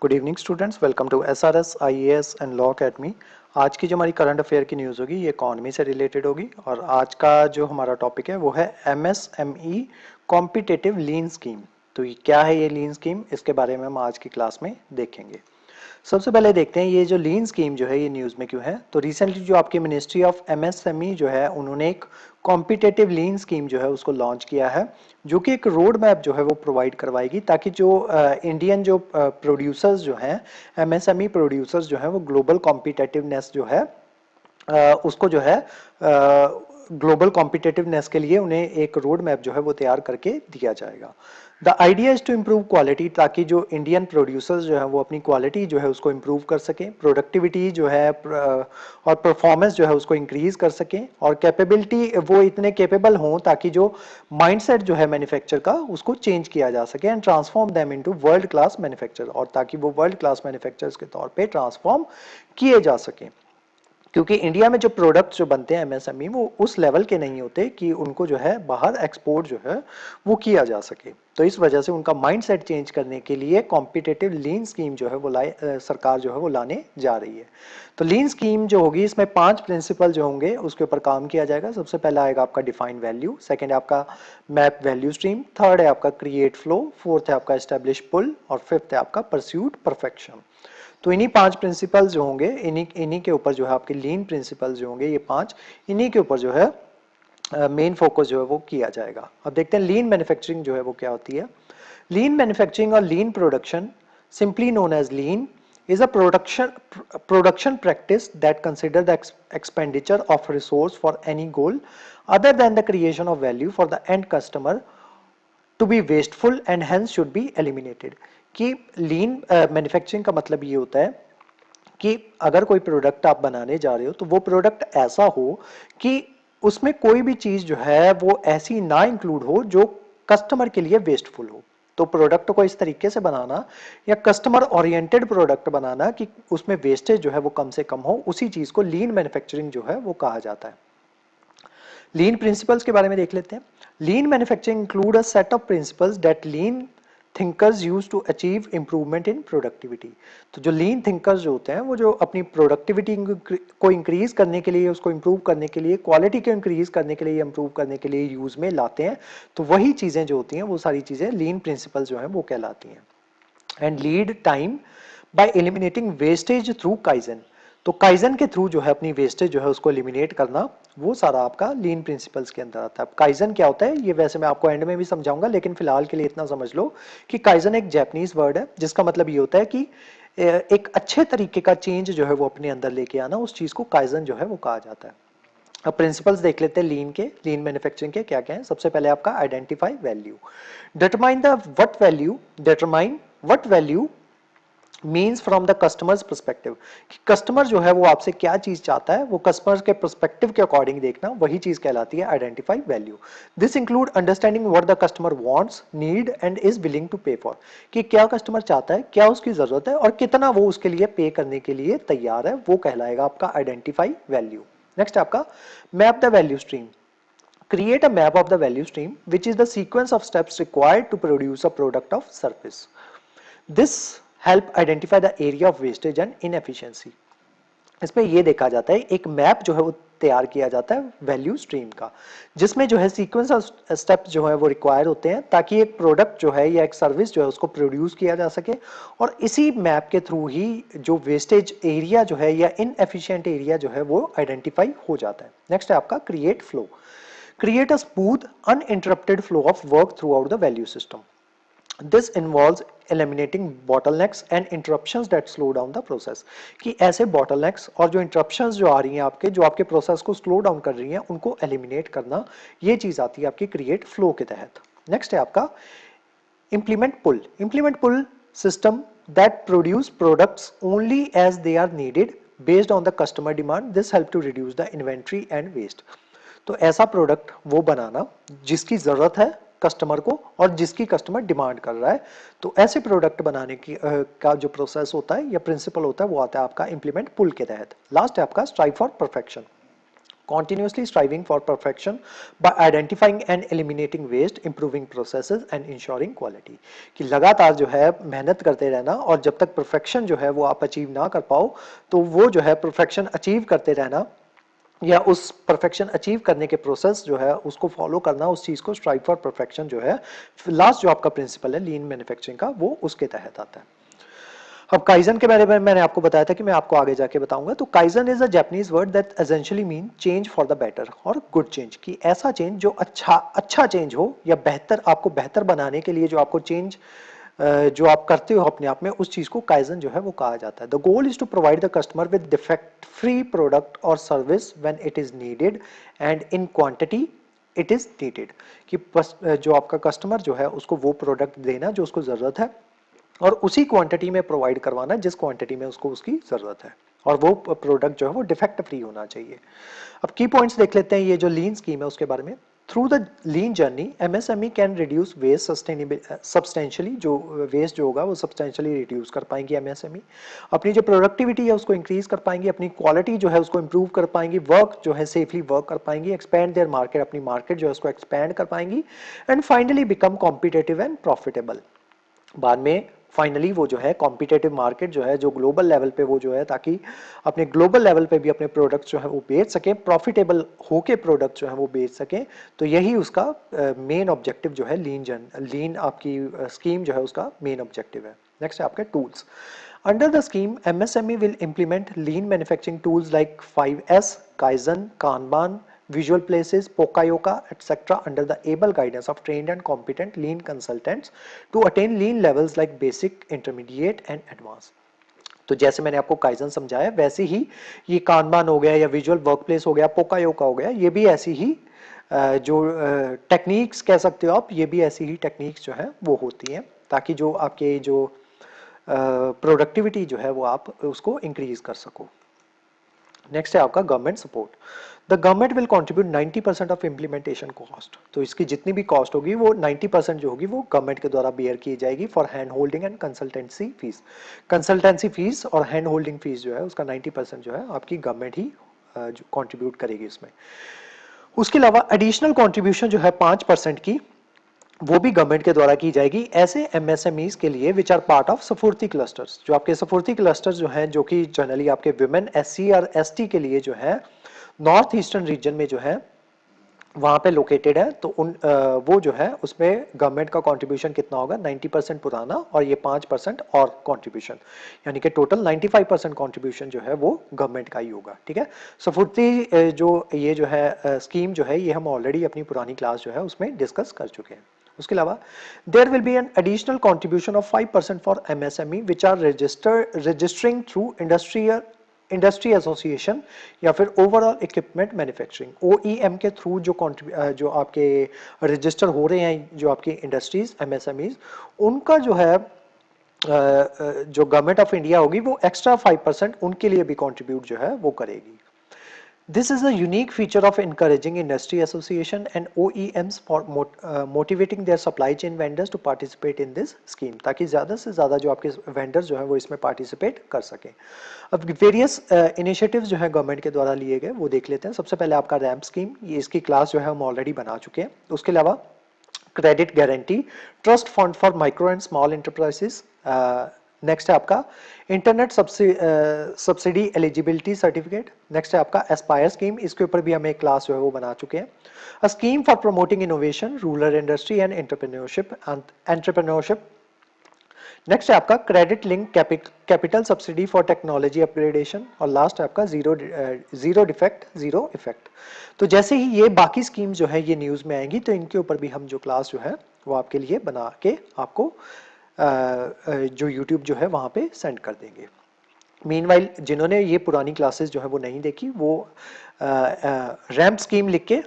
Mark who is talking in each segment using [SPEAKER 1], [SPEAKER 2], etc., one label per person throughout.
[SPEAKER 1] Good evening students, welcome to SRS IAS and law academy. आज की जो हमारी करंट अफेयर की न्यूज़ होगी ये इकॉनमी से रिलेटेड होगी और आज का जो हमारा टॉपिक है वो है एमएसएमई कॉम्पिटिटिव लीन स्कीम। तो ये क्या है ये लीन स्कीम, इसके बारे में हम आज की क्लास में देखेंगे। सबसे पहले देखते हैं ये जो लीन स्कीम जो है ये न्यूज़ में क्यों है। तो रिसेंटली जो आपकी मिनिस्ट्री ऑफ एमएसएमई जो है उन्होंने एक कॉम्पिटिटिव लीन स्कीम जो है उसको लॉन्च किया है, जो कि एक रोड मैप जो है वो प्रोवाइड करवाएगी ताकि जो इंडियन जो प्रोड्यूसर्स जो हैं, एमएसएमई प्रोड्यूसर्स जो हैं, वो ग्लोबल कॉम्पिटिटिवनेस जो है उसको जो है ग्लोबल कॉम्पिटिटिवनेस के लिए उन्हें एक रोड मैप जो है वो तैयार करके दिया जाएगा। The idea is to improve quality, ताकि जो इंडियन प्रोड्यूसर्स जो है वो अपनी क्वालिटी जो है उसको इम्प्रूव कर सकें, प्रोडक्टिविटी जो है और परफॉर्मेंस जो है उसको इंक्रीज कर सकें, और कैपेबिलिटी वो इतने कैपेबल हों ताकि जो माइंडसेट जो है मैन्युफैक्चर का उसको चेंज किया जा सके and transform them into world class manufacture, और ताकि वो वर्ल्ड क्लास मैन्युफैक्चरर्स के तौर पे ट्रांसफॉर्म किए जा सकें। क्योंकि इंडिया में जो प्रोडक्ट्स जो बनते हैं एमएसएमई वो उस लेवल के नहीं होते कि उनको जो है बाहर एक्सपोर्ट जो है वो किया जा सके। तो इस वजह से उनका माइंडसेट चेंज करने के लिए कॉम्पिटिटिव लीन स्कीम जो है वो सरकार जो है वो लाने जा रही है। तो लीन स्कीम जो होगी इसमें 5 प्रिंसिपल जो होंगे उसके ऊपर काम किया जाएगा। सबसे पहला आएगा आपका डिफाइन वैल्यू, सेकेंड है आपका मैप वैल्यू स्ट्रीम, थर्ड है आपका क्रिएट फ्लो, फोर्थ है आपका एस्टेब्लिश पुल और फिफ्थ है आपका परस्यूट परफेक्शन। तो इन्हीं 5 प्रिंसिपल्स जो होंगे, इन्हीं इन्हीं के ऊपर जो है आपके लीन प्रिंसिपल्स जो होंगे ये 5, इन्हीं के ऊपर जो है मेन फोकस जो है वो किया जाएगा। अब देखते हैं लीन मैन्युफैक्चरिंग जो है वो क्या होती है। लीन मैन्युफैक्चरिंग और lean production, simply known as lean, is a production practice that consider the expenditure of resource for any goal other than the creation of value for the end customer to be wasteful and hence should be eliminated। कि लीन manufacturing का मतलब ये होता है कि अगर कोई product आप बनाने जा रहे हो तो वो प्रोडक्ट ऐसा हो कि उसमें कोई भी चीज जो है वो ऐसी ना इंक्लूड हो जो कस्टमर के लिए वेस्टफुल हो। तो प्रोडक्ट को इस तरीके से बनाना या कस्टमर ओरिएंटेड प्रोडक्ट बनाना कि उसमें वेस्टेज जो है वो कम से कम हो, उसी चीज को लीन मैन्युफैक्चरिंग जो है वो कहा जाता है। लीन प्रिंसिपल्स के बारे में देख लेते हैं। Lean manufacturing include a set of principles that lean thinkers use to achieve improvement in productivity. तो जो लीन थिंकर्स जो होते हैं वो जो अपनी प्रोडक्टिविटी को इंक्रीज करने के लिए, उसको इंप्रूव करने के लिए, क्वालिटी को इंक्रीज करने के लिए, इंप्रूव करने के लिए यूज में लाते हैं। तो वही चीजें जो होती हैं वो सारी चीजें लीन प्रिंसिपल्स जो है वो कहलाती हैं। And lead time bye eliminating wastage through kaizen. तो काइजन के थ्रू जो है अपनी वेस्टेज जो है उसको एलिमिनेट करना, वो सारा आपका लीन प्रिंसिपल्स के अंदर आता है। अब काइजन क्या होता है ये वैसे मैं आपको एंड में भी समझाऊंगा, लेकिन फिलहाल के लिए इतना समझ लो कि काइजन एक जैपनीज वर्ड है जिसका मतलब ये होता है कि एक अच्छे तरीके का चेंज जो है वो अपने अंदर लेके आना, उस चीज को काइजन जो है वो कहा जाता है। अब प्रिंसिपल्स देख लेते हैं लीन के, लीन मैन्युफैक्चरिंग के क्या क्या है। सबसे पहले आपका identify value, determine what value means from the customers perspective. कि कस्टमर जो है वो आपसे क्या चीज चाहता है वो कस्टमर के परस्पेक्टिव के अकॉर्डिंग देखना, वही चीज कहलाती है identify value. This include understanding what the customer wants, need and is willing to pay for. कि क्या कस्टमर चाहता है, क्या उसकी जरूरत है और कितना वो उसके लिए पे करने के लिए तैयार है, वो कहलाएगा आपका आइडेंटिफाई वैल्यू। नेक्स्ट आपका map the value stream. Create a map of the value stream, which is the sequence of steps required to produce a product of service. This help identify the area of wastage and inefficiency। इसमें ये देखा जाता है, एक map जो है वो तैयार किया जाता है वैल्यू स्ट्रीम का, जिसमें जो है सीक्वेंस ऑफ स्टेप्स जो है वो रिक्वायर होते हैं ताकि एक प्रोडक्ट जो है या एक सर्विस जो है उसको प्रोड्यूस किया जा सके, और इसी मैप के थ्रू ही जो वेस्टेज एरिया जो है या इनएफिशिएंट एरिया जो है वो आइडेंटिफाई हो जाता है। नेक्स्ट है आपका create flow. Create a smooth, uninterrupted flow of work throughout the value system. This involves eliminating bottlenecks and interruptions that slow down the process। कि ऐसे bottlenecks और जो interruptions जो आ रही हैं आपके, जो आपके process को slow down कर रही हैं, उनको eliminate करना, ये चीज आती है आपकी create flow के तहत। Next है आपका implement pull। Implement pull system that produce products only as they are needed based on the customer demand। This help to reduce the inventory and waste। तो ऐसा प्रोडक्ट वो बनाना जिसकी जरूरत है कस्टमर को और जिसकी कस्टमर डिमांड कर रहा है। तो ऐसे प्रोडक्ट बनाने की का जो प्रोसेस होता है या प्रिंसिपल होता है वो आता है आपका इंप्लीमेंट पुल के तहत। लास्ट है आपका strive for perfection. continuously striving for perfection by identifying and eliminating waste, improving processes and ensuring quality। कि लगातार जो है मेहनत करते रहना और जब तक परफेक्शन जो है वो आप अचीव ना कर पाओ तो वो जो है परफेक्शन अचीव करते रहना या उस परफेक्शन अचीव करने के प्रोसेस जो है उसको फॉलो करना, उस चीज को स्ट्राइव फॉर परफेक्शन जो है लास्ट जो आपका प्रिंसिपल है लीन मैन्युफैक्चरिंग का वो उसके तहत आता है। अब काइजन के बारे में मैंने आपको बताया था कि मैं आपको आगे जाके बताऊंगा। तो kaizen is a Japanese word that essentially mean change for the better और गुड चेंज, कि ऐसा चेंज जो अच्छा चेंज हो या बेहतर, आपको बेहतर बनाने के लिए जो आपको चेंज जो आप करते हो अपने आप में, उस चीज को काइजन जो है वो कहा जाता है। The goal is to provide the customer with defect free product और service when it is needed and in quantity it is needed, कि जो आपका कस्टमर जो है उसको वो प्रोडक्ट देना जो उसको जरूरत है और उसी क्वांटिटी में प्रोवाइड करवाना जिस क्वांटिटी में उसको उसकी जरूरत है, और वो प्रोडक्ट जो है वो डिफेक्ट फ्री होना चाहिए। अब की पॉइंट्स देख लेते हैं ये जो लीन स्कीम है उसके बारे में। Through the lean journey MSME can reduce waste substantially, जो वेस्ट जो होगा वो सब्सटेंशियली रिड्यूस कर पाएंगे एमएसएमई, अपनी जो प्रोडक्टिविटी है उसको इंक्रीज कर पाएंगे, अपनी क्वालिटी जो है उसको इंप्रूव कर पाएंगी, वर्क जो है सेफली वर्क कर पाएंगी, एक्सपैंड देयर मार्केट, अपनी मार्केट जो है उसको एक्सपैंड कर पाएंगी and finally become competitive and profitable. बाद में फाइनली वो जो है कॉम्पिटेटिव मार्केट जो है जो ग्लोबल लेवल पे वो जो है, ताकि अपने ग्लोबल लेवल पे भी अपने प्रोडक्ट्स जो है वो बेच सके, प्रॉफिटेबल होके प्रोडक्ट जो है वो बेच सके। तो यही उसका मेन ऑब्जेक्टिव जो है लीन आपकी स्कीम जो है उसका मेन ऑब्जेक्टिव है। नेक्स्ट है आपके tools. Under the scheme MSME will implement lean manufacturing tools like 5S, kaizen, Kanban, visual places, Pokayoka, etc. under the able guidance of trained and competent lean consultants to attain lean levels like basic, intermediate and advanced। तो जैसे मैंने आपको kaizen समझाया वैसे ही ये Kanban हो गया या विजुअल वर्कप्लेस हो गया, पोकायोका हो गया, ये भी ऐसी ही जो टेक्निक्स कह सकते हो आप, ये भी ऐसी ही टेक्निक्स जो है वो होती हैं ताकि जो आपके जो प्रोडक्टिविटी जो है वो आप उसको इंक्रीज कर सको। नेक्स्ट है आपका government support. The government will contribute 90% of implementation cost. तो इसकी जितनी भी कॉस्ट होगी वो 90% जो होगी वो गवर्नमेंट के द्वारा बेयर की जाएगी for hand holding and consultancy fees. Consultancy fees और हैंड होल्डिंग फीस जो है उसका 90% जो है आपकी गवर्नमेंट ही कॉन्ट्रीब्यूट करेगी इसमें। उसके अलावा एडिशनल कॉन्ट्रीब्यूशन जो है 5% की वो भी गवर्नमेंट के द्वारा की जाएगी ऐसे एमएसएमईज के लिए which are part of SFURTI clusters. जो आपके सफूर्ती क्लस्टर्स जो हैं जो कि जनरली आपके विमेन एससी और एसटी के लिए जो है नॉर्थ ईस्टर्न रीजन में जो है वहां पे लोकेटेड है, तो वो जो है उसमें गवर्नमेंट का कंट्रीब्यूशन कितना होगा 90% पुराना और ये 5% और कंट्रीब्यूशन, यानी कि टोटल 95% कंट्रीब्यूशन जो है वो गवर्नमेंट का ही होगा। ठीक है, सफूर्ती जो ये जो है स्कीम जो है ये हम ऑलरेडी अपनी पुरानी क्लास जो है उसमें डिस्कस कर चुके हैं। उसके अलावा there will be an additional contribution of 5% for MSME which are registering through industry association या फिर ओवरऑल इक्विपमेंट मैन्युफैक्चरिंग ओईएम के थ्रू जो आपके रजिस्टर हो रहे हैं जो आपकी इंडस्ट्रीज एमएसएमईज, उनका जो है जो गवर्नमेंट ऑफ इंडिया होगी वो एक्स्ट्रा 5% उनके लिए भी कंट्रीब्यूट जो है वो करेगी। This is a unique feature of encouraging industry association and OEMs for motivating their supply chain vendors to participate in this scheme, ताकि ज़्यादा से ज़्यादा जो आपके वेंडर्स जो हैं वो इसमें पार्टिसिपेट कर सकें। अब वेरियस इनिशिएटिव्स जो हैं गवर्नमेंट के द्वारा लिए गए वो देख लेते हैं। सबसे पहले आपका रैम्प स्कीम, ये इसकी क्लास जो है हम ऑलरेडी बना चुके हैं। उसके अलावा credit guarantee, trust fund for micro and small enterprises. Next है आपका internet subsidy eligibility certificate. Next है आपका एस्पायर स्कीम, इसके ऊपर भी हम एक क्लास जो है वो बना चुके हैं। A scheme for promoting innovation, rural industry and entrepreneurship. Next है आपका credit link capital subsidy for technology upgradation और लास्ट है आपका जीरो डिफेक्ट जीरो इफेक्ट। तो जैसे ही ये बाकी स्कीम जो है ये न्यूज में आएंगी तो इनके ऊपर भी हम जो क्लास जो है वो आपके लिए बना के आपको जो YouTube जो है वहां पे सेंड कर देंगे। मीनवाइल जिन्होंने ये पुरानी क्लासेस जो है वो नहीं देखी वो रैम्प स्कीम लिख के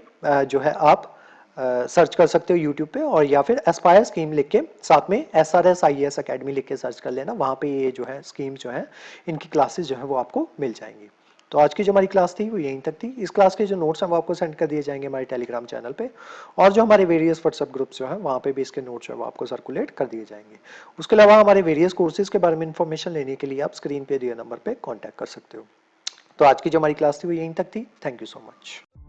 [SPEAKER 1] जो है आप सर्च कर सकते हो YouTube पे, और या फिर एस्पायर स्कीम लिख के साथ में SRS IAS अकेडमी लिख के सर्च कर लेना, वहां पे ये जो है स्कीम जो है इनकी क्लासेस जो है वो आपको मिल जाएंगी। तो आज की जो हमारी क्लास थी वो यहीं तक थी। इस क्लास के जो नोट्स हैं वो आपको सेंड कर दिए जाएंगे हमारे टेलीग्राम चैनल पे, और जो हमारे वेरियस व्हाट्सएप ग्रुप्स जो हैं वहाँ पे भी इसके नोट्स जो है वो आपको सर्कुलेट कर दिए जाएंगे। उसके अलावा हमारे वेरियस कोर्सेज के बारे में इन्फॉर्मेशन लेने के लिए आप स्क्रीन पे दिए नंबर पे कॉन्टैक्ट कर सकते हो। तो आज की जो हमारी क्लास थी वो यहीं तक थी। Thank you so much.